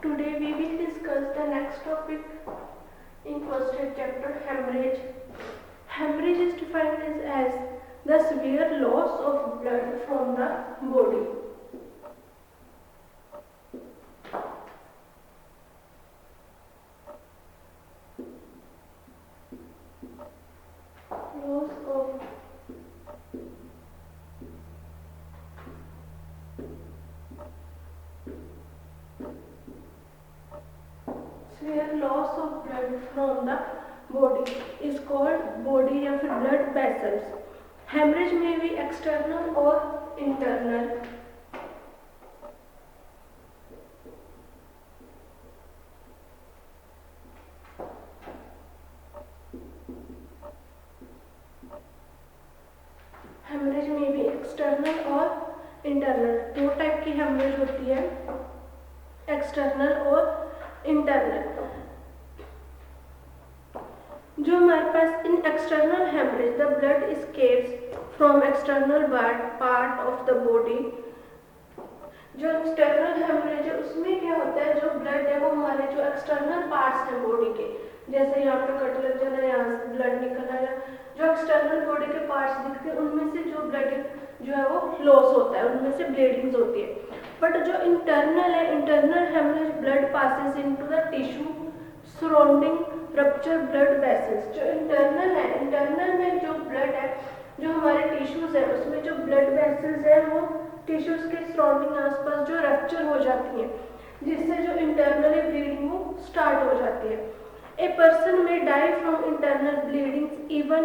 Today we will discuss the next topic in first aid chapter, hemorrhage. Hemorrhage is defined as the severe loss of blood from the body. Loss of severe loss of blood from the body is called body या फिर blood vessels. Hemorrhage may be external or internal. Haemorrhage में भी external और internal दो type की haemorrhage होती है, external और इंटरनल। जो हमारे पास in external hemorrhage the blood escapes from external part of the body. जो एक्सटर्नल हेमरेज है उसमें क्या होता है, जो ब्लड है वो हमारे जो एक्सटर्नल पार्ट्स हैं बॉडी के, जैसे यहाँ पे कट लग जाना, यहाँ से ब्लड निकल आना, जो एक्सटर्नल बॉडी के पार्ट्स दिखते हैं उनमें से जो ब्लड जो है वो लॉस होता है, उनमें से ब्लीडिंग्स होती है। बट जो इंटरनल है, internal haemorrhage blood passes into the tissue surrounding rupture blood vessels. जो इंटरनल है, इंटरनल में जो ब्लड है, जो हमारे टिश्यूज है उसमें जो ब्लड वेसल्स है वो टिश्यूज के सराउंडिंग आसपास जो रप्चर हो जाती है, जिससे जो इंटरनली ब्लीडिंग वो स्टार्ट हो जाती है। A person may die from internal bleedings even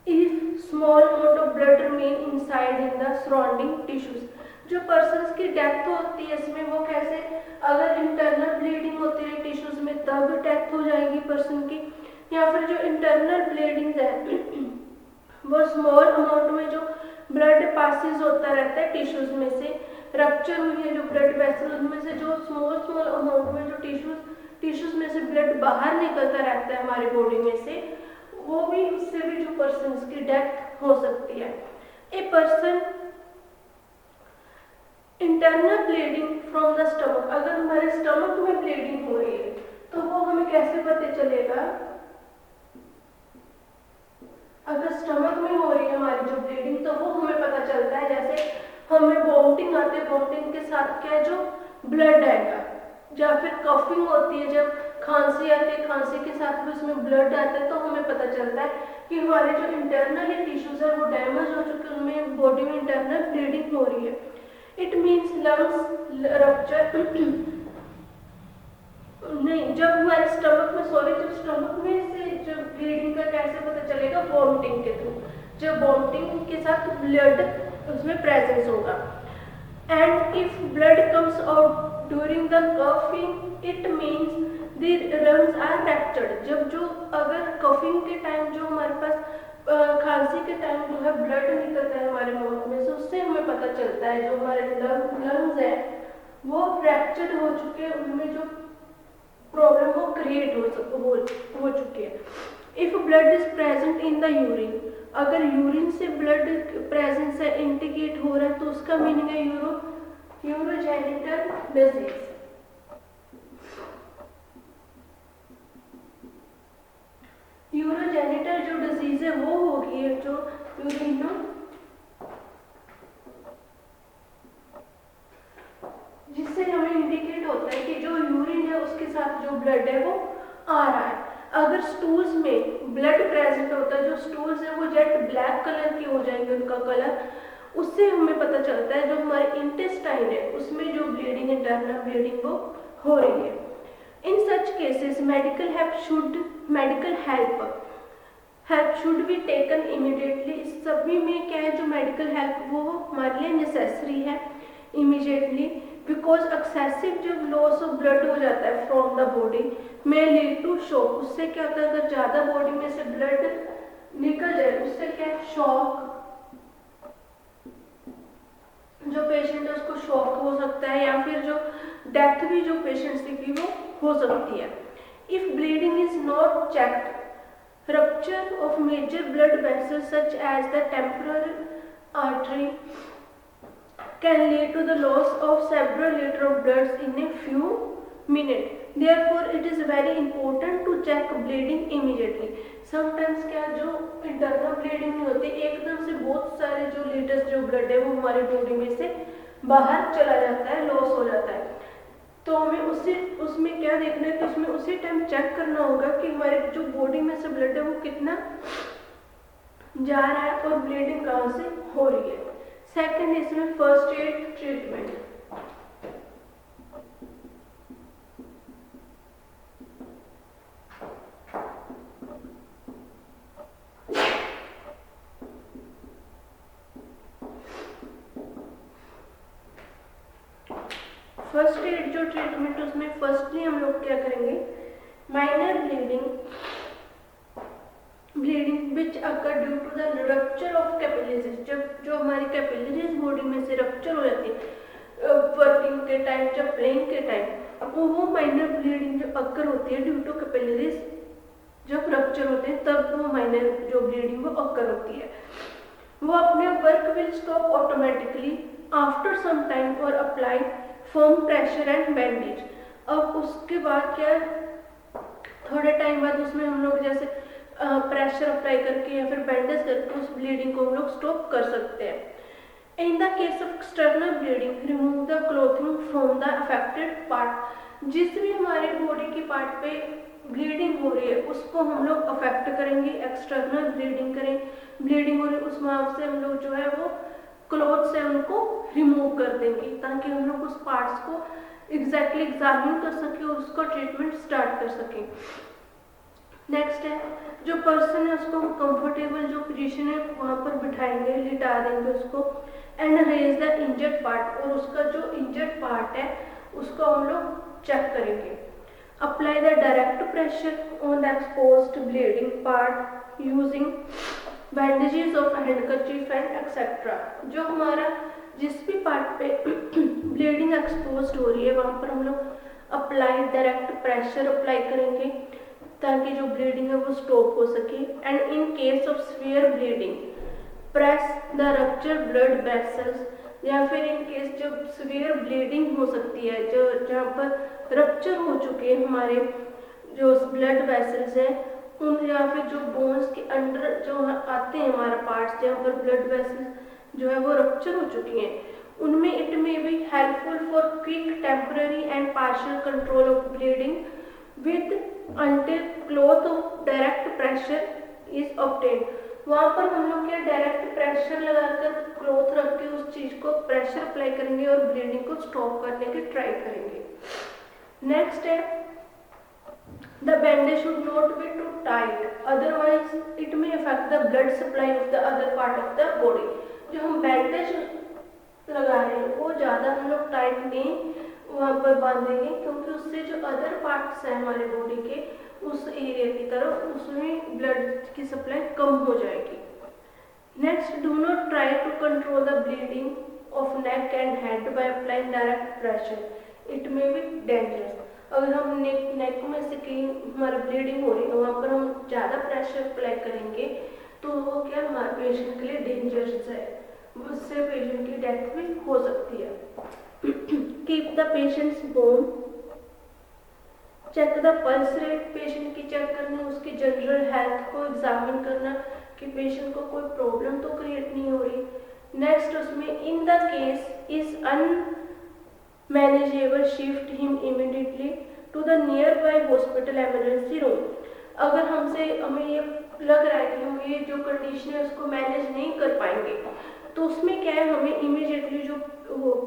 if small amount of blood remain inside in the surrounding tissues. जो persons की डेथ होती है इसमें वो कैसे, अगर इंटरनल ब्लीडिंग होती है टिश्यूज में तब डेथ हो जाएगी पर्सन की, या फिर जो इंटरनल ब्लीडिंग है वो स्मॉल अमाउंट में जो ब्लड पासिस होता रहता है टिश्यूज में से, रप्चर हुई है जो ब्लड वेसल उनमें से जो स्मॉल अमाउंट में जो टिश्यूज में से ब्लड बाहर निकलता रहता है हमारी बॉडी में से, वो भी उससे भी जो पर्सन की डेथ हो सकती है। A person internal bleeding from the stomach, अगर हमारे स्टमक में ब्लीडिंग हो रही है तो वो हमें कैसे पता चलेगा, अगर स्टमक में हो रही है हमारी जो ब्लीडिंग तो वो हमें पता चलता है, जैसे हमें वॉमिटिंग आती है, वॉमिटिंग के साथ क्या है जो ब्लड आएगा, या फिर कफिंग होती है, जब खांसी आती है खांसी के साथ भी उसमें ब्लड आता है, तो हमें पता चलता है कि हमारे जो इंटरनल टिश्यूज है वो डैमेज हो चुके हैं, उनमें बॉडी में इंटरनल ब्लीडिंग हो रही है। इट मीन्स लंग्स रप्चर नहीं, जब हमारे स्टमक में जब स्टमक में से जो ब्लीडिंग का कैसे पता चलेगा, वॉमिटिंग के थ्रू, जब वॉमिटिंग के साथ ब्लड उसमें प्रेजेंस होगा। And if blood comes out during the coughing it means the lungs are fractured। जब जो अगर कफिंग के टाइम जो हमारे पास खांसी के टाइम जो है ब्लड निकलता है हमारे माउथ में से, उससे हमें पता चलता है जो हमारे लंग्स है वो फ्रैक्चर्ड हो चुके हैं, उनमें जो प्रॉब्लम वो क्रिएट हो चुकी है। If blood is present in the urine, अगर यूरिन से ब्लड प्रेजेंस है इंडिकेट हो रहा है तो उसका मीनिंग है यूरोजेनिटल डिजीज। यूरोजेनिटल जो डिजीज है वो होगी है जो यूरिनो जिससे हमें इंडिकेट होता है कि जो यूरिन है उसके साथ जो ब्लड है वो आ रहा है। अगर स्टूल्स में ब्लड प्रेजेंट होता है, जो स्टूल्स है वो जेट ब्लैक कलर के हो जाएंगे उनका कलर, उससे हमें पता चलता है जो हमारे इंटेस्टाइन है उसमें जो ब्लीडिंग इंटरनल ब्लीडिंग वो हो रही है। In such cases medical help should be taken immediately. इस सभी में क्या है, जो मेडिकल हेल्प वो हमारे लिए नेसेसरी है इमीडिएटली, बिकॉज एक्सेसिव जब लॉस ऑफ ब्लड हो जाता है फ्रॉम द बॉडी में लीड टू शॉक। उससे क्या होता है, अगर ज्यादा बॉडी में से ब्लड निकल जाए उससे क्या है, शॉक, जो पेशेंट है उसको शॉक हो सकता है, या फिर जो डेथ भी जो पेशेंट्स की वो हो सकती है। If bleeding is not checked, rupture of major blood vessels such as the temporal artery can lead to the loss of several liters of blood in a few minute. Therefore, it is very important to check bleeding immediately. Sometimes क्या जो internal bleeding नहीं होती, एकदम से बहुत सारे जो litres जो ब्लड है वो हमारी बॉडी में से बाहर चला जाता है, लॉस हो जाता है। तो हमें उसमें क्या देखना है कि उसमें उसी टाइम चेक करना होगा कि हमारे जो बॉडी में से ब्लड है वो कितना जा रहा है और ब्लीडिंग कहाँ से हो रही है। सेकंड इसमें first aid treatment. First aid जो ट्रीटमेंट उसमें फर्स्टली हम लोग क्या करेंगे, minor bleeding which occur due to the rupture of capillaries, जब जो हमारी कैपिलरीज बॉडी में से रप्चर हो जाती है वर्किंग के टाइम, जब प्लेइंग के टाइम, वो माइनर ब्लीडिंग जो अकर होती है ड्यू टू कैपिलरीज जब रप्चर होते हैं तब वो माइनर जो ब्लीडिंग वो अकर होती है। वो अपने work will stop automatically after some time और apply firm pressure and bandage. अब उसके बाद क्या, थोड़े टाइम बाद उसमें हम लोग जैसे प्रेशर अप्लाई करके या फिर बैंडेज करके उस ब्लीडिंग को हम लोग स्टॉप कर सकते हैं। इन the case of external bleeding, remove the clothing from the affected part. जिस भी हमारे बॉडी की पार्ट पे ब्लीडिंग हो रही है उसको हम लोग अफेक्ट करेंगे, एक्सटर्नल ब्लीडिंग हो रही है उस वहाँ से हम लोग जो है वो क्लॉथ से उनको रिमूव कर देंगे ताकि हम लोग उस पार्ट्स को एग्जैक्टली एग्जामिन कर सके और उसका ट्रीटमेंट स्टार्ट कर सके। नेक्स्ट है, जो पर्सन है उसको कंफर्टेबल जो पोजीशन है वहाँ पर बिठाएंगे, लिटा देंगे उसको, and raise the injured part, और उसका जो इंजर्ड पार्ट है उसको हम लोग चेक करेंगे। Apply the direct pressure on the exposed bleeding part using bandages of handkerchief and etcetera. जो हमारा जिस भी पार्ट पे ब्लीडिंग एक्सपोज्ड हो रही है वहाँ पर हम लोग अप्लाई डायरेक्ट प्रेशर अप्लाई करेंगे ताकि जो ब्लीडिंग है वो स्टॉप हो सके। And in case of severe bleeding press the rupture blood vessels, या फिर इन केस जब सीवियर ब्लीडिंग हो सकती है जो जहाँ पर रप्चर हो चुके हैं हमारे जो ब्लड वेसल्स हैं उन, या फिर जो बोन्स के अंडर जो आते हैं हमारा पार्ट्स जहाँ पर ब्लड वेसल्स जो है वो रप्चर हो चुकी हैं, उनमें इट में be helpful for quick temporary and partial control of bleeding with until cloth of direct pressure is obtained. वहाँ पर हम लोग क्या डायरेक्ट प्रेशर लगाकर क्लॉथ रख के उस चीज को प्रेशर अप्लाई करेंगे और ब्लीडिंग को स्टॉप करने की ट्राई करेंगे। नेक्स्ट है, the bandage should not be too tight, otherwise it may affect the blood supply of the other part of the body। जो हम बैंडेज लगा रहे हैं वो ज़्यादा हम लोग टाइट नहीं वहाँ पर बांधेंगे क्योंकि उससे जो अदर पार्ट्स हैं हमारे बॉडी के उस एरिया की तरफ उसमें ब्लड की सप्लाई कम हो जाएगी। Next, do not try to control the bleeding of neck and head by applying direct pressure, it may be dangerous. अगर हम नेक में से कहीं हमारी ब्लीडिंग हो रही है वहाँ पर हम ज़्यादा प्रेशर अप्लाई करेंगे तो वो क्या हमारे पेशेंट के लिए डेंजरस है, उससे पेशेंट की डेथ भी हो सकती है। Keep the patient's bone, check the pulse rate, patient की चेक करना, उसकी जनरल हेल्थ को एग्जामिन करना कि पेशेंट को कोई प्रॉब्लम तो क्रिएट नहीं हो रही। नेक्स्ट उसमें in the case is unmanageable shift him immediately to the nearby hospital emergency room. अगर हमें ये लग रहा है कि हम ये जो कंडीशन है उसको मैनेज नहीं कर पाएंगे तो उसमें क्या है, हमें इमीडिएटली जो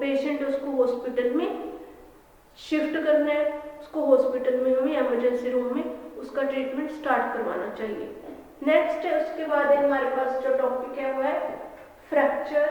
पेशेंट है उसको हॉस्पिटल में शिफ्ट करना है, उसको हॉस्पिटल में हमें इमरजेंसी रूम में उसका ट्रीटमेंट स्टार्ट करवाना चाहिए। नेक्स्ट है उसके बाद हमारे पास जो टॉपिक है वो है फ्रैक्चर।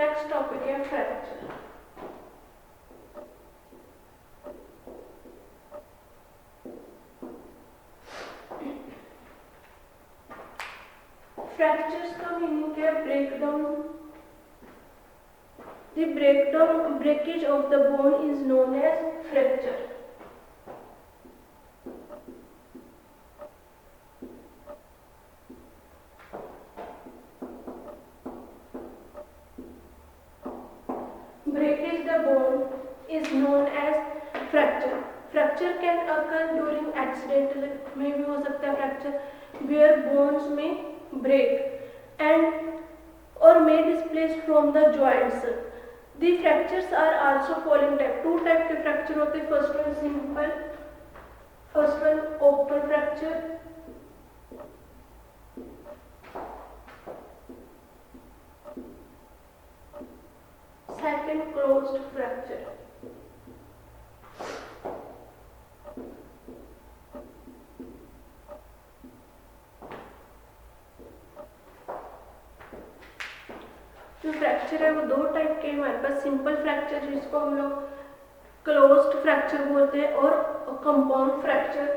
नेक्स्ट टॉपिक है फ्रैक्चर। फ्रैक्चर्स का मीनिंग है breakage of the bone is known as fracture. Breakage the bone is known as fracture. Fracture can occur during accidental में भी हो सकता है fracture where bones may break and or may displace from the joints. The fractures are also falling type. Two type के fracture होते हैं. First one simple, first one open fracture. Second closed fracture. जो fracture है वो दो type के हमारे पास, simple fracture जिसको हम लोग क्लोज्ड फ्रैक्चर बोलते हैं और कंपाउंड फ्रैक्चर।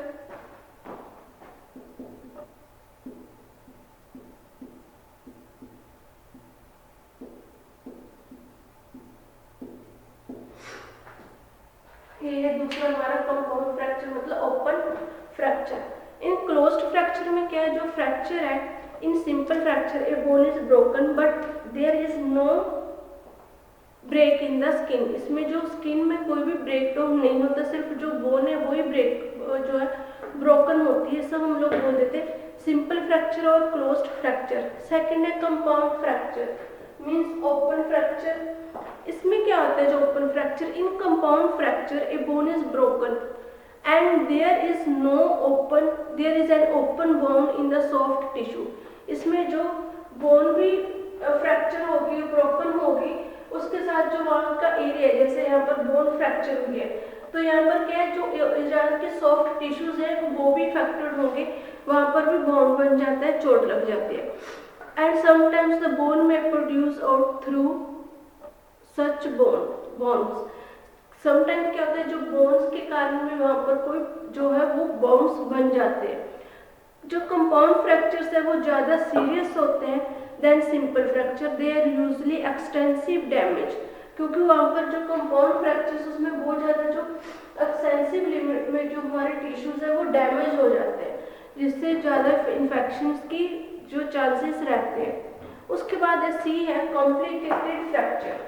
ये है दूसरा हमारा कंपाउंड फ्रैक्चर मतलब ओपन फ्रैक्चर। इन क्लोज्ड फ्रैक्चर में क्या है, जो फ्रैक्चर है in simple fracture a bone is broken but there is no break in the skin. इसमें जो स्किन में कोई भी ब्रेक डाउन नहीं होता, सिर्फ जो बोन है वही ब्रेक जो है ब्रोकन होती है। सब हम लोग बोल देते हैं सिंपल फ्रैक्चर और क्लोज्ड फ्रैक्चर। सेकंड है compound fracture means open fracture. इसमें क्या होता है जो open fracture, in compound fracture a bone is broken and there is an open bone in the soft tissue. इसमें जो बोन भी फ्रैक्चर होगी, ब्रोकन होगी, उसके साथ जो वहाँ का एरिया है, जैसे यहाँ पर बोन फ्रैक्चर हुई है तो यहाँ पर क्या है जो यहाँ के सॉफ्ट टिश्यूज है वो भी अफेक्टेड होंगे, वहाँ पर भी बोन बन जाता है, चोट लग जाती है। एंड समटाइम्स द बोन में produce out through such bones. Sometimes क्या होता है जो बोन्स के कारण में वहाँ पर कोई जो है वो बोन्स बन जाते हैं। जो कंपाउंड फ्रैक्चर्स है वो ज़्यादा सीरियस होते हैं than simple fracture. They are usually extensive damage, क्योंकि वहाँ पर जो कंपाउंड फ्रैक्चर्स उसमें बहुत ज़्यादा जो एक्सटेंसिव लिमिट में जो हमारे टिश्यूज है वो डैमेज हो जाते हैं, जिससे ज़्यादा इन्फेक्शंस की जो चांसेस रहते हैं। उसके बाद सी है कॉम्प्लिकेटेड फ्रैक्चर।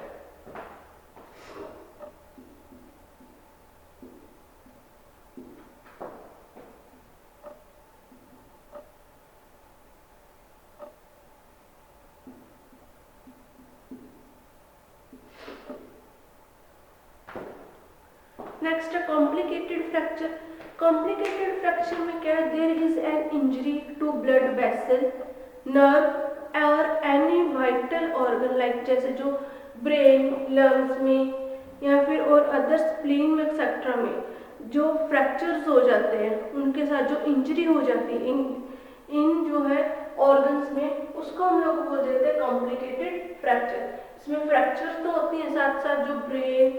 नेक्स्ट है कॉम्प्लिकेटेड फ्रैक्चर। कॉम्प्लिकेटेड फ्रैक्चर में क्या है, there is an injury to blood vessel, nerve और एनी वाइटल ऑर्गन लाइक जैसे जो ब्रेन, लंग्स में या फिर और अदर स्प्लीन में एक्सेट्रा में जो फ्रैक्चर्स हो जाते हैं, उनके साथ जो इंजरी हो जाती है इन जो है ऑर्गन्स में, उसको हम लोग बोल देते हैं कॉम्प्लिकेटेड फ्रैक्चर। इसमें फ्रैक्चर्स तो होती है, साथ साथ जो ब्रेन,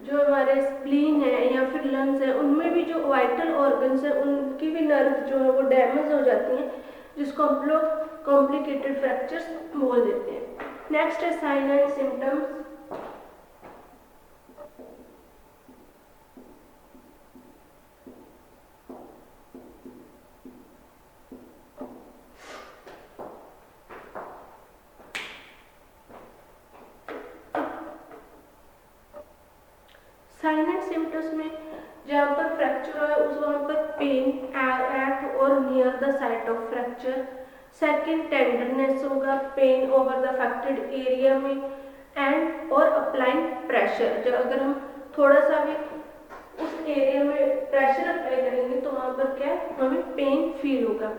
जो हमारे स्प्लीन है या फिर लंग्स है, उनमें भी जो वाइटल ऑर्गन्स है उनकी भी नर्व जो है वो डैमेज हो जाती हैं, जिसको हम लोग कॉम्प्लिकेटेड फ्रैक्चर्स बोल देते हैं। नेक्स्ट है sign and symptoms. Sign and symptoms में जहाँ पर फ्रैक्चर है उस वहाँ पर पेन एट और near the site of fracture. Second tenderness होगा, pain over the affected area में एंड और अप्लाइंग प्रेशर। जब अगर हम थोड़ा सा भी उस एरिया में प्रेशर अप्लाई करेंगे तो वहाँ पर क्या हमें पेन फील होगा।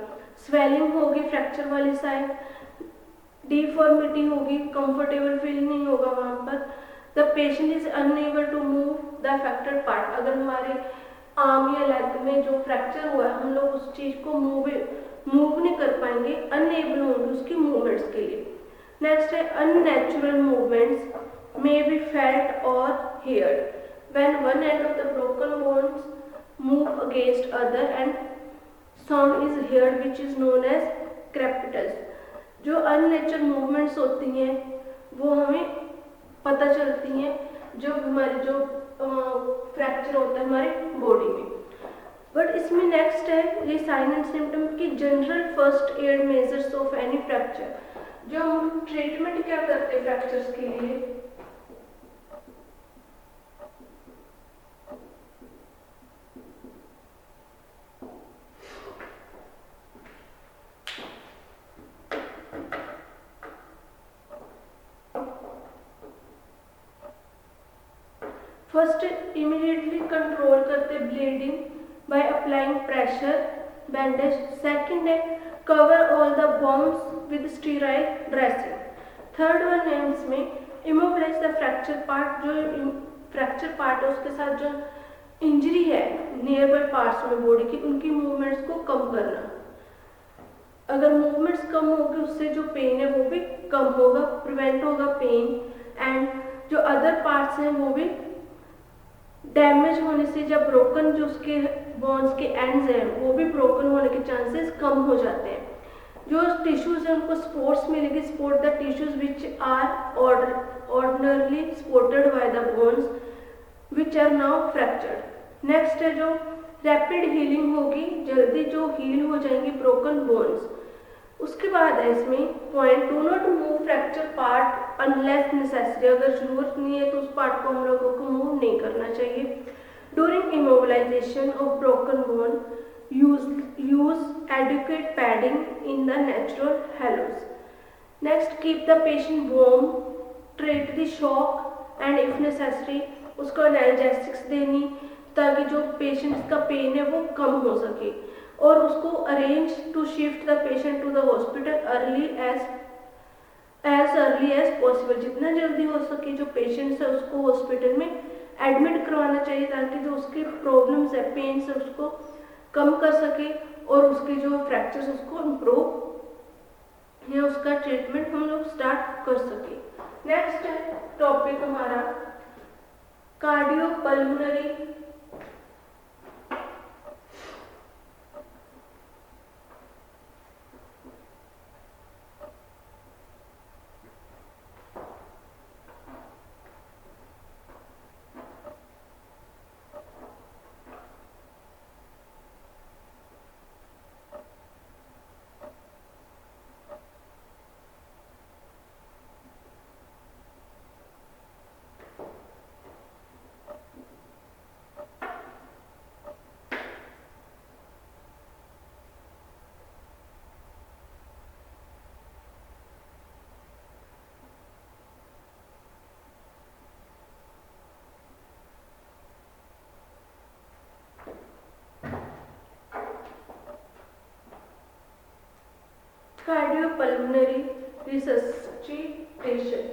स्वेलिंग होगी फ्रैक्चर वाली साइड, डिफॉर्मिटी होगी, कंफर्टेबल फील नहीं होगा वहाँ पर। The patient is unable to move the affected part. अगर हमारे आर्म या लेग में जो फ्रैक्चर हुआ है हम लोग उस चीज को मूव नहीं कर पाएंगे, अनएबल होंगे उसकी मूवमेंट्स के लिए। नेक्स्ट है unnatural movements may be felt or heard when one end of the broken bones move against other and sound is heard which is known as crepitus. जो unnatural movements होती हैं वो हमें पता चलती हैं जब हमारे जो फ्रैक्चर होता है हमारे बॉडी में। बट इसमें नेक्स्ट है ये साइन एंड सिम्टम की general first aid measures of any fracture. जो हम ट्रीटमेंट क्या करते हैं फ्रैक्चर्स के लिए, फर्स्ट इमीडिएटली कंट्रोल करते bleeding by applying pressure bandage. Second है cover all the bones with sterile dressing. Third one है इसमें इमोबिलाइज द फ्रैक्चर पार्ट। जो फ्रैक्चर पार्ट है उसके साथ जो इंजरी है नियर बाय पार्ट्स में बॉडी की उनकी मूवमेंट्स को कम करना। अगर मूवमेंट्स कम होगी उससे जो पेन है वो भी कम होगा, प्रिवेंट होगा पेन, एंड जो अदर पार्ट्स हैं वो भी डैमेज होने से जब ब्रोकन जो उसके बोन्स के एंड्स हैं वो भी ब्रोकन होने के चांसेस कम हो जाते हैं। जो टिश्यूज हैं उनको स्पोर्ट्स मिलेगी, support the tissues which are ordinarily supported by the bones which are now fractured. Next है जो रैपिड हीलिंग होगी, जल्दी जो हील हो जाएंगी ब्रोकन बोन्स। उसके बाद है इसमें point do not move fracture part unless necessary. अगर जरूरत नहीं है तो उस पार्ट को हम लोगों को मूव नहीं करना चाहिए। During immobilisation of broken bone use adequate padding in the natural hollows. Next keep the patient warm, treat the shock and if necessary उसको एनाल्जेसिक्स देनी ताकि जो पेशेंट्स का पेन है वो कम हो सके, और उसको arrange to shift the patient to the hospital early as early as possible. जितना जल्दी हो सके जो पेशेंट्स है उसको हॉस्पिटल में एडमिट करवाना चाहिए ताकि जो उसके प्रॉब्लम्स है पेन से उसको कम कर सके और उसके जो फ्रैक्चर्स उसको इम्प्रूव या उसका ट्रीटमेंट हम लोग स्टार्ट कर सके। नेक्स्ट है टॉपिक हमारा कार्डियोपल्मोनरी। Cardiopulmonary resuscitation।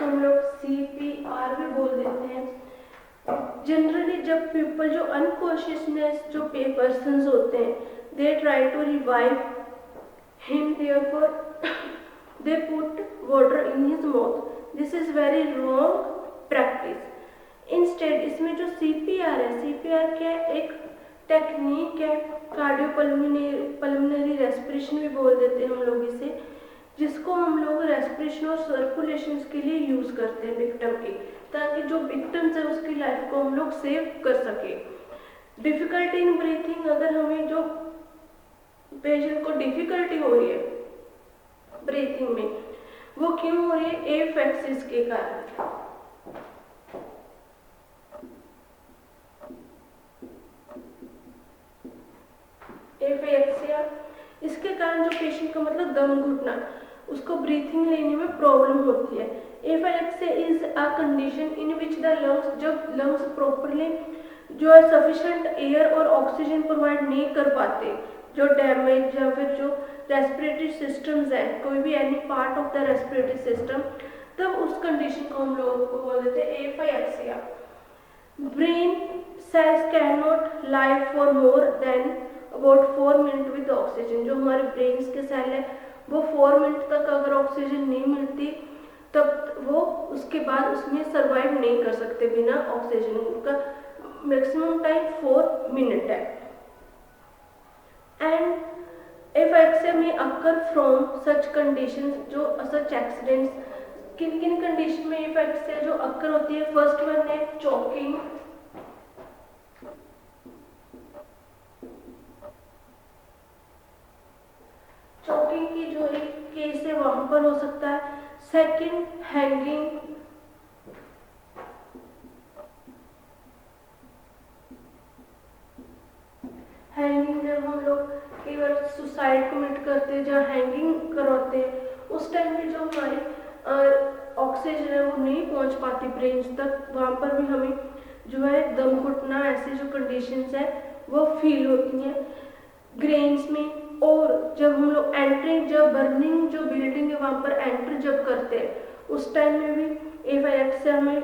हम लोग CPR भी बोल देते हैं। जनरली जब पीपल जो अनकॉन्शियसनेस जो पर्सन्स होते हैं they try to revive him, therefore they put water in his mouth. This is very wrong practice. Instead इसमें जो CPR है, CPR क्या है, एक टेक्निक है, कार्डियोपल्मोनरी रेस्पिरेशन भी बोल देते हैं हम लोग इसे, जिसको हम लोग रेस्पिरेशन और सर्कुलेशन के लिए यूज करते हैं विक्टिम की, ताकि जो विक्टिम्स है उसकी लाइफ को हम लोग सेव कर सके। डिफिकल्टी इन ब्रीथिंग, अगर हमें जो पेशेंट को डिफिकल्टी हो रही है ब्रीथिंग में वो क्यों हो रही है, एफेक्सिस के कारण। एफेक्सिया इसके कारण दौरान जो पेशेंट का मतलब दम घुटना, उसको ब्रीथिंग लेने में प्रॉब्लम होती है। Asphyxia is a condition in which the lungs, जब लंग्स प्रॉपरली जो है सफिशिएंट एयर और ऑक्सीजन प्रोवाइड नहीं कर पाते, जो डैमेज या फिर जो रेस्पिरेटरी सिस्टम्स है, कोई भी any part of the respiratory system, तब उस कंडीशन को हम लोगों को बोल देते हैं asphyxia. Brain cells can not live for more than about 4 minute with oxygen. जो हमारे ब्रेन के सेल है वो 4 मिनट तक अगर ऑक्सीजन नहीं मिलती तब वो उसके बाद उसमें सर्वाइव नहीं कर सकते बिना ऑक्सीजन। उनका मैक्सिमम टाइम 4 मिनट है। एंड एफिलेक्सिया में अकर फ्रॉम सच कंडीशंस, जो सच एक्सीडेंट्स, किन किन कंडीशन में एफिलेक्सिया जो अकर होती है। फर्स्ट वन है चोकिंग, चोकिंग की जो एक केस है वहां पर हो सकता है। सेकंड हैंगिंग, हैंगिंग जब हम लोग कई बार सुसाइड कमिट करते हैं, जहाँ हैंगिंग करवाते हैं, उस टाइम में जो हमारी ऑक्सीजन है वो नहीं पहुंच पाती ब्रेन तक, वहाँ पर भी हमें जो है दम घुटना, ऐसी जो कंडीशंस है वो फील होती हैं ग्रेन्स में। और जब हम लोग एंट्रिंग, जब बर्निंग जो बिल्डिंग है वहाँ पर एंटर जब करते हैं उस टाइम में भी एफिलेक्सिया हमें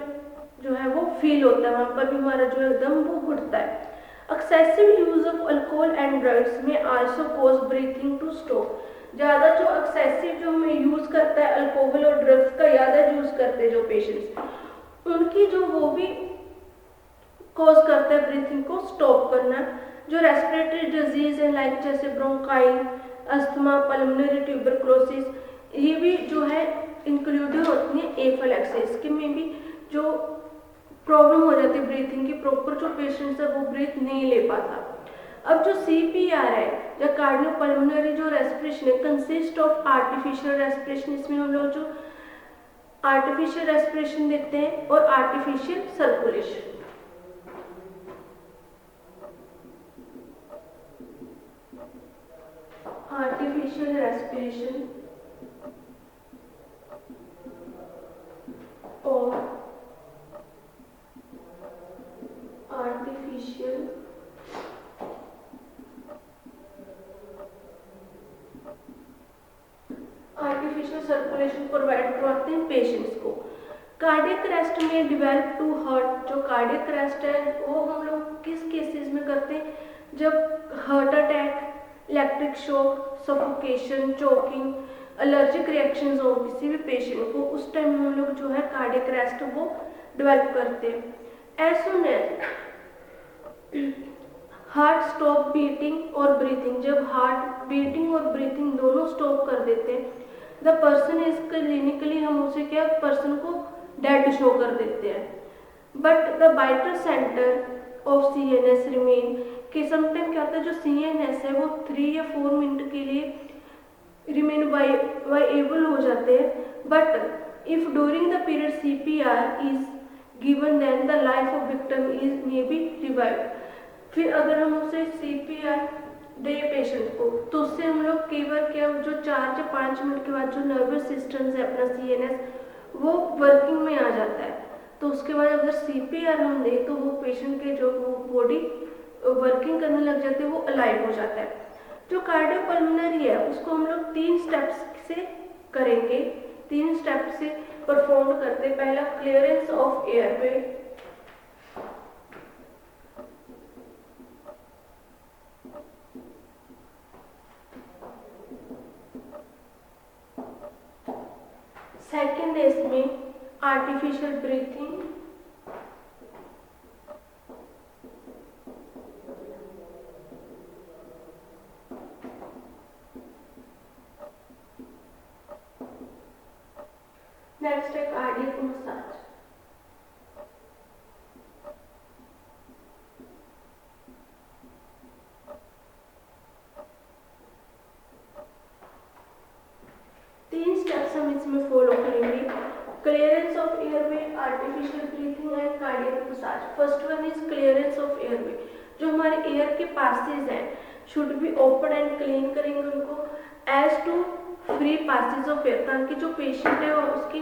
जो है वो फील होता है, वहाँ पर भी हमारा जो है दम वो घुटता है। Excessive use of alcohol and drugs में also cause breathing to stop. ज़्यादा जो एक्सेसिव जो हमें यूज़ करता है अल्कोहल और ड्रग्स का ज़्यादा यूज़ करते हैं जो पेशेंट्स, उनकी जो वो भी कॉज करता है ब्रीथिंग को स्टॉप करना। जो रेस्पिरेटरी डिजीज है लाइक जैसे ब्रोंकाइल, अस्थमा, पल्मोनरी ट्यूबरकुलोसिस, ये भी जो है इंक्लूडेड होती है एफिलेक्सिया। इसके में भी जो प्रॉब्लम हो जाती है ब्रीथिंग की, प्रॉपर जो पेशेंट्स है वो ब्रीथ नहीं ले पाता। अब जो CPR है या कार्डियोपल्मोनरी जो रेस्पिरेशन है कंसिस्ट ऑफ आर्टिफिशियल रेस्पिरेशन, इसमें हम लोग जो आर्टिफिशियल रेस्पिरेशन देते हैं और आर्टिफिशियल सर्कुलेशन। आर्टिफिशियल रेस्पिरेशन और आर्टिफिशियल सर्कुलेशन प्रोवाइड करवाते हैं पेशेंट्स को। कार्डियक अरेस्ट में डेवलप टू हार्ट, जो कार्डियक अरेस्ट है वो हम लोग किस केसेस में करते हैं, जब heart attack, electric shock, suffocation, choking, allergic reactions हो किसी भी पेशेंट को, उस टाइम हम लोग जो है कार्डियक अरेस्ट वो डेवलप करते हैं। As soon as heart stop beating और ब्रीथिंग, जब हार्ट बीटिंग और ब्रीथिंग दोनों स्टॉप कर देते हैं, द पर्सन इज क्लिनिकली, हम उसे क्या पर्सन को डेड शो कर देते हैं। But the vital centre of CNS remain, कि समटाइम क्या होता है जो CNS है वो 3 या 4 मिनट के लिए रिमेन वाइएबल हो जाते हैं। But if during the period CPR is given then the life of victim is may be revived. फिर अगर हम उसे CPR दे पेशेंट को तो उससे हम लोग कई बार क्या जो 4 या 5 मिनट के बाद जो नर्वस सिस्टम है अपना CNS वो वर्किंग में आ जाता है, तो उसके बाद अगर CPR हम दें तो वो पेशेंट के जो वो बॉडी वर्किंग करने लग जाती है, वो अलाइव हो जाता है। जो कार्डियोपल्मोनरी है उसको हम लोग 3 स्टेप्स से करेंगे, 3 स्टेप से परफॉर्म करते। पहला क्लियरेंस ऑफ एयरवे, सेकेंड है इसमें आर्टिफिशियल ब्रीथिंग, नेक्स्ट है कार्डियक मसाज। तीन स्टेप्स हम इसमें फॉलो करेंगे, clearance of airway, artificial breathing and cardiac massage. First one is clearance of airway, जो हमारे एयर के पासेज हैं should be open and clean करेंगे उनको, as to free passes of air, ताकि जो पेशेंट है और उसकी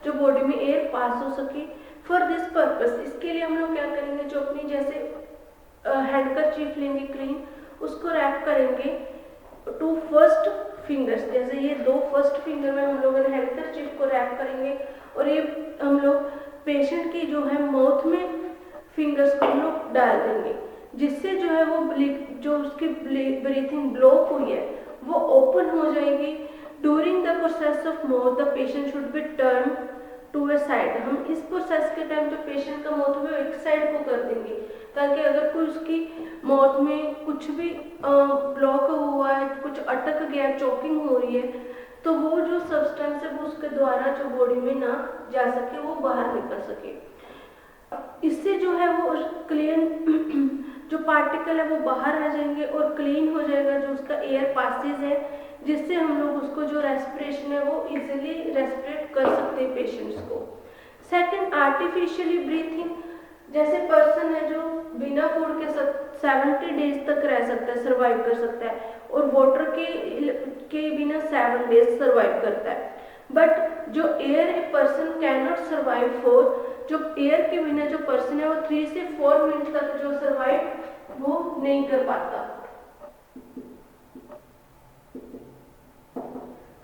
जो बॉडी में एयर पास हो सके। फॉर दिस पर्पस, इसके लिए हम लोग क्या करेंगे, जो अपनी जैसे हैंडकरचीफ लेंगे क्लीन, उसको रैप करेंगे टू फर्स्ट फिंगर्स, जैसे ये 2 फर्स्ट फिंगर में हम लोग हैंडकरचीफ को रैप करेंगे और ये हम लोग पेशेंट की जो है माउथ में फिंगर्स को हम लोग डाल देंगे, जिससे जो है वो जो उसकी ब्रीथिंग ब्लॉक हुई है वो ओपन हो जाएगी। During the process of mouth the patient should be turn to a side. हम इस प्रोसेस के टाइम जो पेशेंट का माउथ है एक साइड को कर देंगे, ताकि अगर कोई उसकी माउथ में कुछ भी ब्लॉक हुआ है, कुछ अटक गया, चोकिंग हो रही है, तो वो जो सब्सटेंस है वो उसके द्वारा जो बॉडी में ना जा सके, वो बाहर निकल सके। इससे जो है वो क्लीन जो पार्टिकल है वो बाहर आ जाएंगे और क्लीन हो जाएगा जो उसका एयर पासेज है, जिससे हम लोग उसको जो रेस्पिरेशन है वो इजीली रेस्पिरेट कर सकते हैं पेशेंट्स को। Second, artificially breathing. जैसे पर्सन है जो बिना फूड के 70 डेज तक रह सकता है, सर्वाइव कर सकता है, और वाटर के बिना 7 डेज सर्वाइव करता है। बट जो air a person can not survive for, जो एयर के बिना जो पर्सन है वो 3 से 4 मिनट तक जो सर्वाइव वो नहीं कर पाता।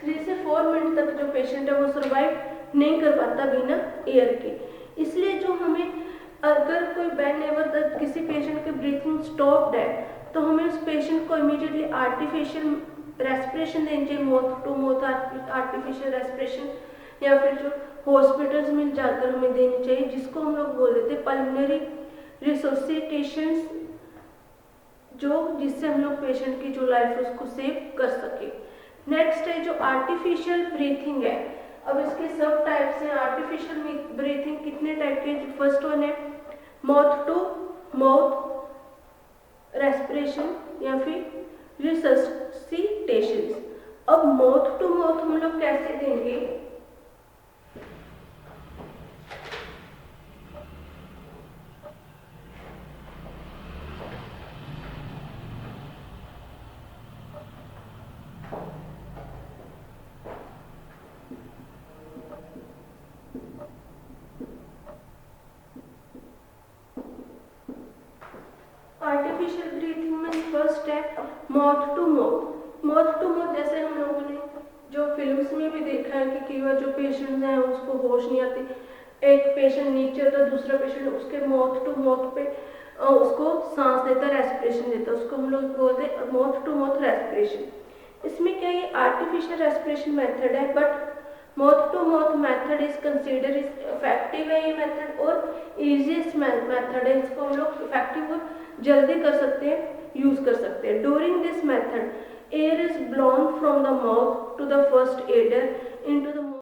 3 से 4 मिनट तक जो पेशेंट है वो सर्वाइव नहीं कर पाता बिना एयर के। इसलिए जो हमें अगर कोई व्हेनेवर किसी पेशेंट की ब्रीथिंग स्टॉप्ड है, तो हमें उस पेशेंट को इमीडिएटली आर्टिफिशियल रेस्पिरेशन देनी चाहिए, mouth to mouth artificial respiration, या फिर जो हॉस्पिटल्स में जाकर हमें देनी चाहिए, जिसको हम लोग बोल देते हैं पल्मोनरी रिसोसिटेशन, जिससे हम लोग पेशेंट की जो लाइफ है उसको सेव कर सके। नेक्स्ट है जो आर्टिफिशियल ब्रीथिंग है। अब इसके सब टाइप्स हैं। आर्टिफिशियल ब्रीथिंग कितने टाइप के? फर्स्ट वन है माउथ टू माउथ रेस्पिरेशन या फिर रिससिटेशन। अब माउथ टू माउथ हम लोग कैसे देंगे? आर्टिफिशियल ब्रीथिंग में फर्स्ट है mouth to mouth. Mouth to mouth जैसे हम लोगों ने जो फिल्म्स में भी देखा है कि कई बार जो पेशेंट्स हैं उसको होश नहीं आती, एक पेशेंट नीचे होता है, दूसरा पेशेंट उसके माउथ टू माउथ पे उसको सांस देता है, रेस्पिरेशन देता है, उसको हम लोग बोलते हैं माउथ टू माउथ रेस्पिरेशन। इसमें क्या ये आर्टिफिशियल रेस्पिरेशन मेथड है, but mouth to mouth method is consider effective है ये मेथड, और इजीएस्ट मेथड है। इसको हम लोग इफेक्टिव और जल्दी कर सकते हैं, यूज कर सकते हैं। During this method air is blown from the mouth to the first aider into the